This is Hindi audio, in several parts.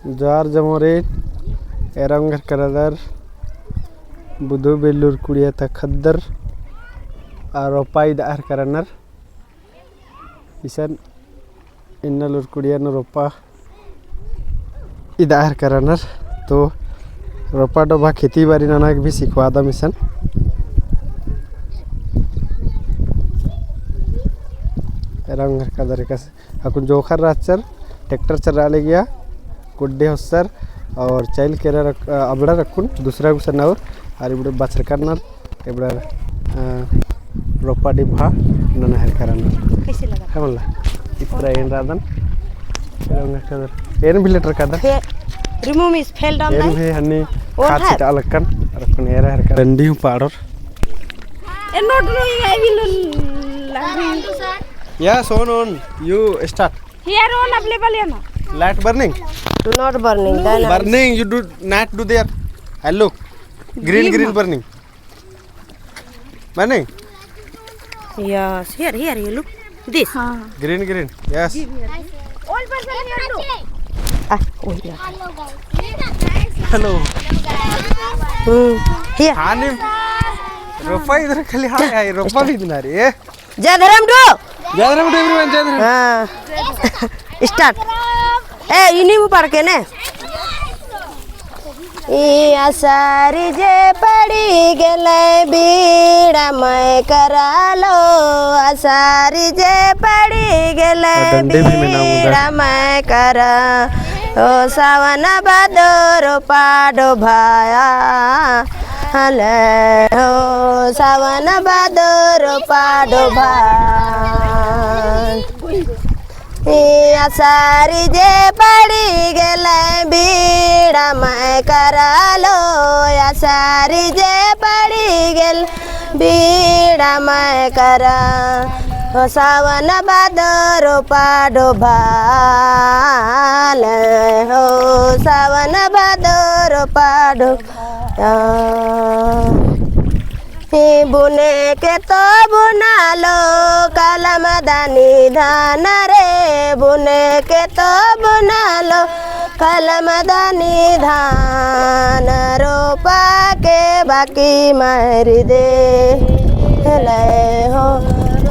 जार जमोरे एरंगर करदर बुधु बेलूर कुड़िया तखद्दर आरोपाई दार करनर इसन इन्नलूर कुड़िया न रोपा इदार करनर तो रोपा डोबा खेती बाड़ी नाना भी सिखवा दा मिशन एरंगर करदर का अकुन जोखर राचर ट्रैक्टर चला ले गया गुड्डे होसर और चाइल के अबड़ा रखुन दूसरा गुसन और इबड़ बचर करनर इबड़ रोपा डिभा नना हर करनर कैसे लगा है मल्ला इतना एन रादन एरंगर करदर एन बिलेटर करदर रिमूव इज फेल डाउन एन भी हनी खाद सीटा अलकन रखुन एर हर कर डंडी हूं पाड़र ए not doing I will Yes, on. You start. Here on available है ना. Light burning. Do not burning. Then Burning. You do not do there. I look. Green burning. Burning. yes, here you look. This. Green. Yes. All person here do. Oh yeah. Hello. Here. हानि रोपा इधर खाली हाय रोपा भी दिना रे जय धर्म डो. everyone जय धर्म हाँ. Start. इन्हीं में पढ़ के ने. आसारी जे पड़ी गेले बीड़ा मैं करा लो आसारी जे पड़ी गेले बीड़ा मैं करा ओ सावन भादो पाडो भाया हले हो सावन भादो पाडो भाई आसारी जे पड़ी गेले बीड़ा मैं करा लो आसारी जे पड़ी गेल बीड़ा मैं करा हो सावन भादो पाडो भाल हो सावन भादो पाडो बुने के तो बुना लो कलम दानी धान रे बुने के तो बुना लो कलम दानी धान रोपा के बाकी मार दे ले हो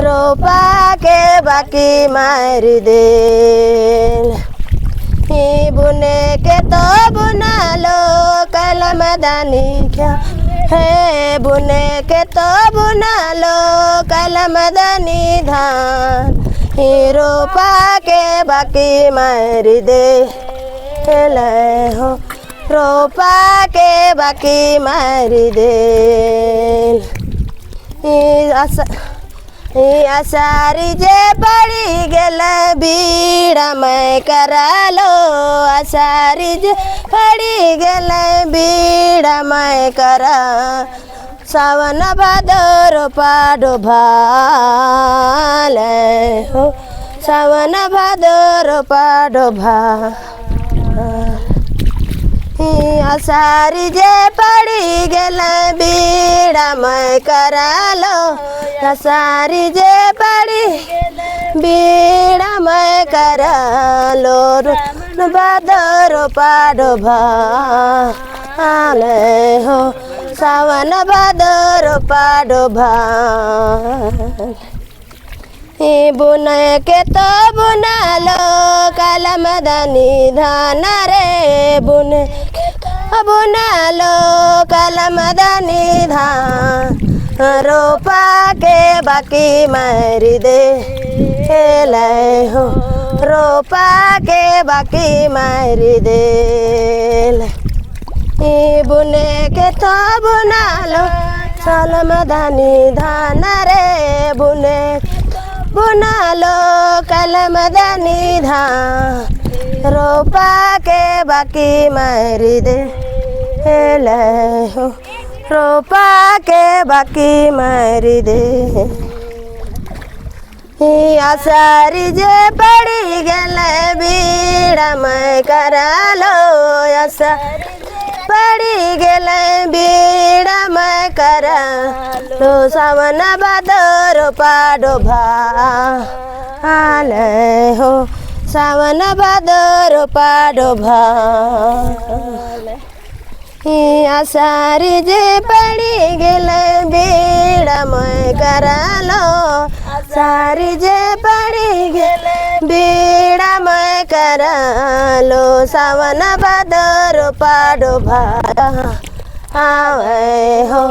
रोपा के बाकी मार दे बुने के तो बुना लो कलम दानी क्या है बुने के तो बुना लो कलम दानी धान रोपा के बाकी मार दे ले हो रोपा के बाकी मार दे आसारी जे पड़ी गेले बीड़ा मैं करा लो आसारी जे पड़ी गेले बीड़ा मैं करा सावन भादो पाडो भाल हो सावन भादो पाडो भा आसारी जे पड़ी गेले बीड़ा मैं करा लो आसारी जे पड़ी बीड़ा मैं करा लो भादो पाडो भाल हो सावन भादो पाडो भाल बुने के तो बुना लो कलम दानी धान रे बुने बुना लो कलम दानी धान रोपा के बाकी मार दे ले हो रोपा के बाकी मार दे बुने के तो बुना लो कलम दानी धान रे बुना लो कलम दानी धान रोपा के बाकी मार दे ले हो रोपा के बाकी मार दे आसारी जे पड़ी गेले बीड़ा मैं करा लो आसारी पड़ी गेले बीड़ा मैं करा लो सावन भादो पाडो भाल हो सावन भादर पाडो भाल आषाढ़ी जे पड़ी गेल बेड़ा मैं करालो आषाढ़ी जे पड़ी गेल बेड़ा मैं करालो सावन भादर पाडो भाल आवे हो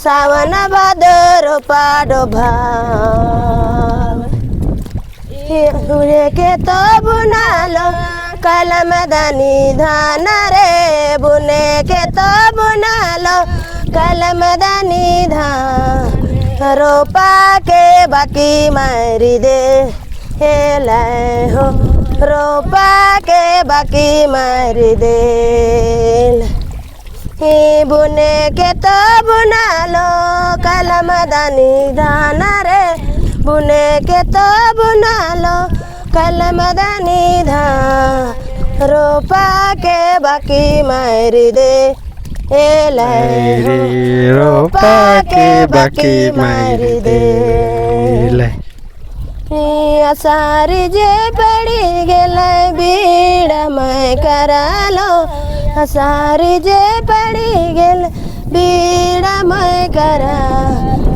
सावन भादर पाडो भाल के तो बुनालो कलम दानी धान रे बुने के तो बुनालो कलम दानी धान रोपा के बाकी मारी दे हेला हो रोपा के बाकी मारी दे बुने के तो बुनालो कलम दानी धान रे बुने के तो बुनालो कलम दानी धान रोपा के बाकी मारी दे रोपा के बाकी मारी दे आषाढ़ी जे पड़ी गेल बीड़ा मैं करालो आषाढ़ी जे पड़ी गेल बीड़ा मैं करा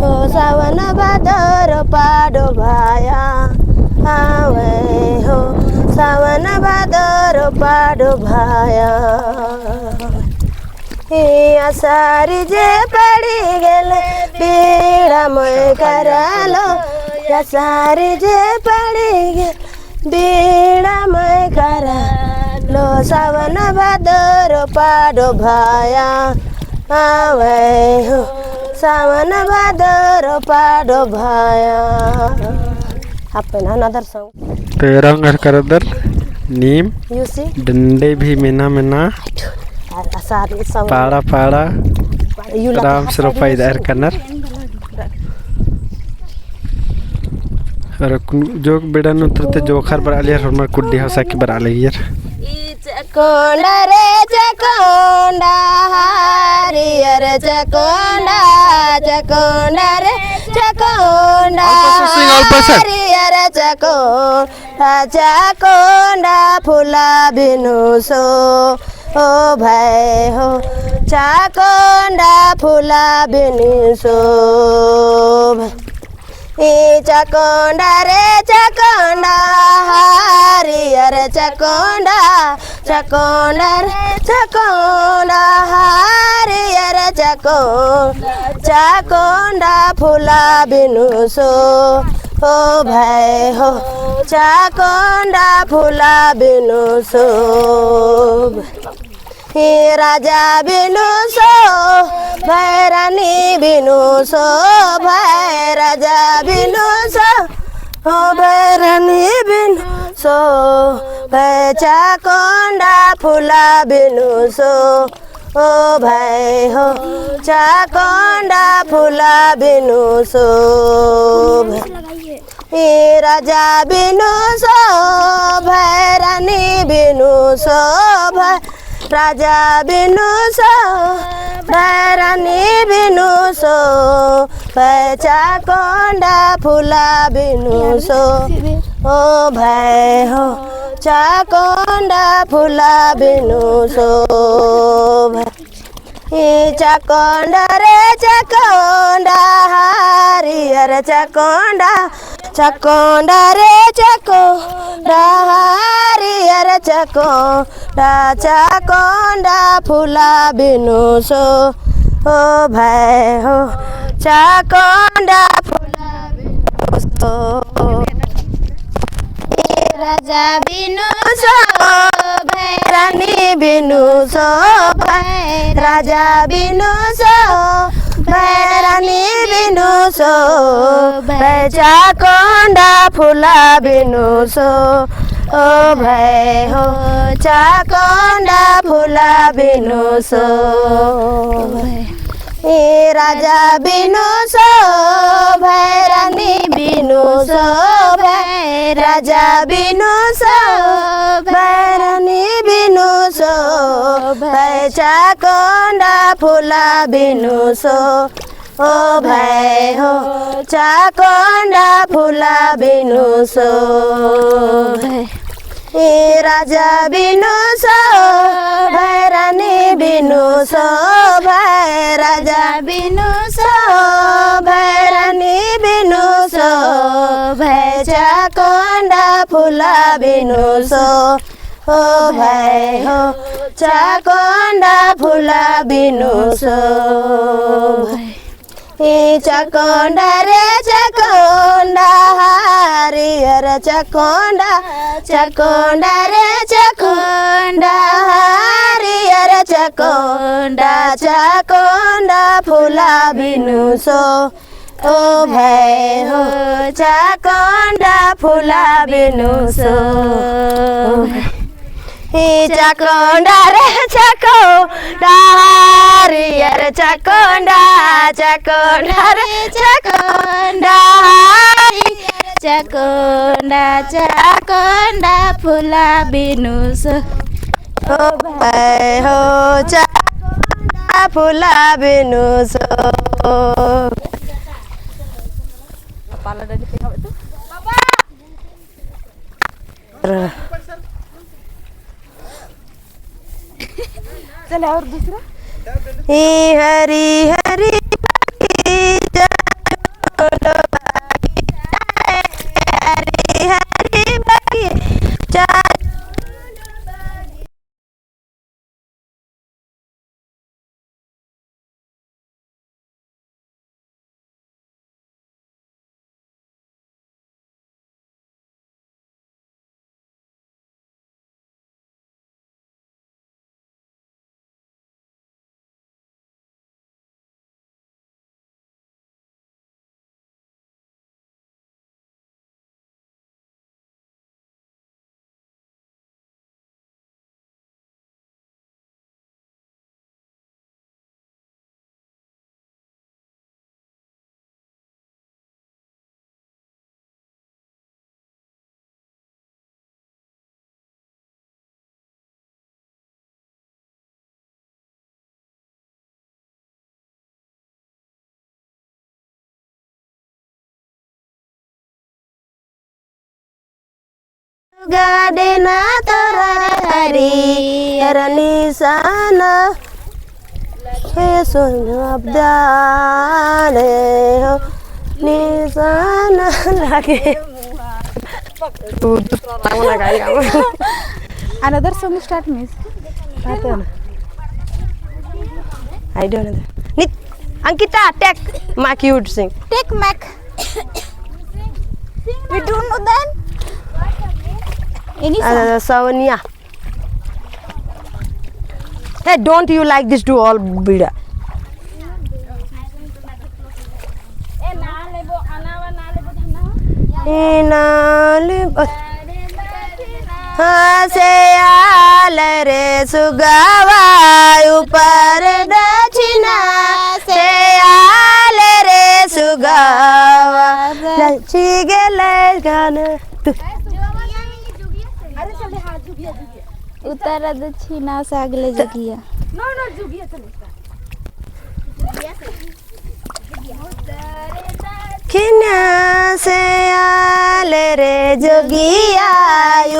ओ सावन भादर पाडो भाया आवे हो सावन भादर पाडो भाया आषाढ़ी जे पड़ी गेल बीड़ा मैं करालो आषाढ़ी जे पड़ी गेल बीड़ा मैं करा लो सावन भादर पाडो भाया आवे हो सावन भादर पाडो भाया अपन another song तेरंग Kardar Neem you see डंडे भी मिना मिना आषाढ़ी सॉन्ग पाड़ा पाड़ा राम सरोपा इधर कन्नर और जो बेड़ा नुत्रते जोखर बर आलियर हमर कुड्डी हसा के बर आलियर चकोंडा रे चकोंडा हरियर चकोंडा चकोंडा रे चकोंडा हरियर चकोंडा चकोंडा फूला बिनु सो ओ भाई हो चकोंडा फूला बिनु सो चकोंडा रे चकोंडा हरियर चकोंडा चकोंडा रे चकोंडा हरियर चकोंडा चकोंडा फूला बिनु सो ओ भाई हो चकोंडा फूला बिनु सो राजा बिनु सो भैरानी बिनु सो भाई राजा बिनु सो ओ भैरानी बिनु सो भाई चकोंडा फूला बिनु सो ओ भाई हो चकोंडा फूला बिनु सो राजा बिनु सो भैरानी बिनु सो भाई राजा बिनु सो भैरानी बिनु सो चकोंडा फूला बिनु सो ओ भाई हो चकोंडा फूला बिनु सो चकोंडा रे चकोंडा हरियर चकोंडा चकोंडा रे चकोंडा हरियर चकोंडा चकोंडा फूला बिनु सो ओ भाई हो चकोंडा फूला बिनु सो राजा बिनु सो भैरानी बिनु सो राजा बिनु सो भैरानी बिनु सो चकोंडा फूला बिनु सो ओ भाई हो चकोंडा फूला बिनु सो राजा बिनु सो भैरानी बिनु सो राजा बिनु सो भैरानी बिनु सो चकोंडा फूला बिनु सो ओ भाई हो चकोंडा फूला बिनु सो ए राजा बिनु सो भाइ रानी बिनु सो भाइ राजा बिनु सो भाइ रानी बिनु सो भाइ चाकन्डा फुला बिनु सो हो भाइ हो चाकन्डा फुला बिनु सो ए चाकन्डा रे चाकन्डा हरिहर चाकन्डा चाकन्डा रे चाकन्डा हरिहर चाकन्डा चाकन्डा फुला बिनु सो ओ भाइ हो चाकन्डा फुला बिनु सो ए चाकन्डा रे चाकन्डा हरिहर चाकन्डा चाकन्डा रे चाकन्डा हरिहर चाकन्डा चाकन्डा फुला बिनु सो हो भाइ हो चाकन्डा फुला बिनु सो चले और दूसरा हरी हरी हरी हरी बगीचा गाडेना तोरा हरिहर निशाना हे सोनाब्दाले हो निशाना लागे another song start miss I don't know. Ankita, take Mac, you would sing. take Mac we don't know then any song Savanya. Hey, don't you like this to all bida? से आल रे सुगावा ऊपर दक्षिणा से आल रे सुगावा लची गेले गान उत्तर दक्षिणा सागले जगिया खिन्या से आल रे जोगिया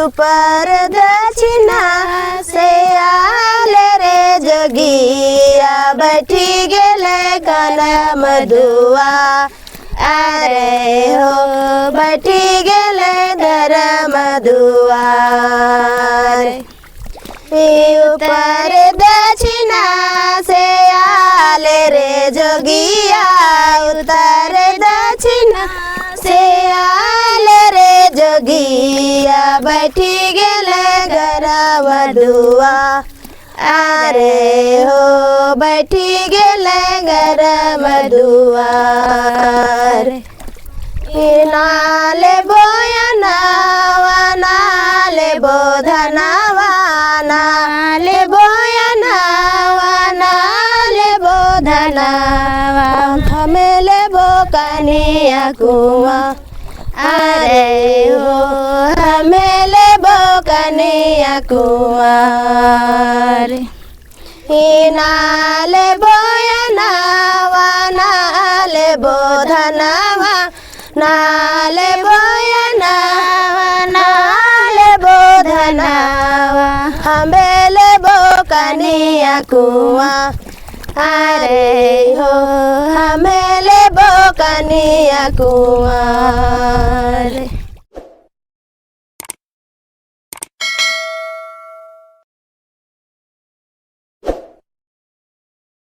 ऊपर दक्षिणा से आल रे जोगिया बैठी गेले कन मधुआ अरे हो बैठी गेले धर मधुआर ऊपर दक्षिणा से आल रे जोगिया उत्तर दक्षिणा से आल रे जोगिया बैठी गेले घर मधुआ अरे हो बैठी गेले घर मधुआर नाले बोयनावा नाले बोधनावा नाले बोयनावा नाले बोधनावा हमेले बोकनिया कुआ अरे हो हमेले बोकनिया कुआर नाले बोयनावा नाले बोधनावा नाले बोयनावा नाले बोधनावा कनिया कुआं अरे हो हमें ले बो कनिया कुआं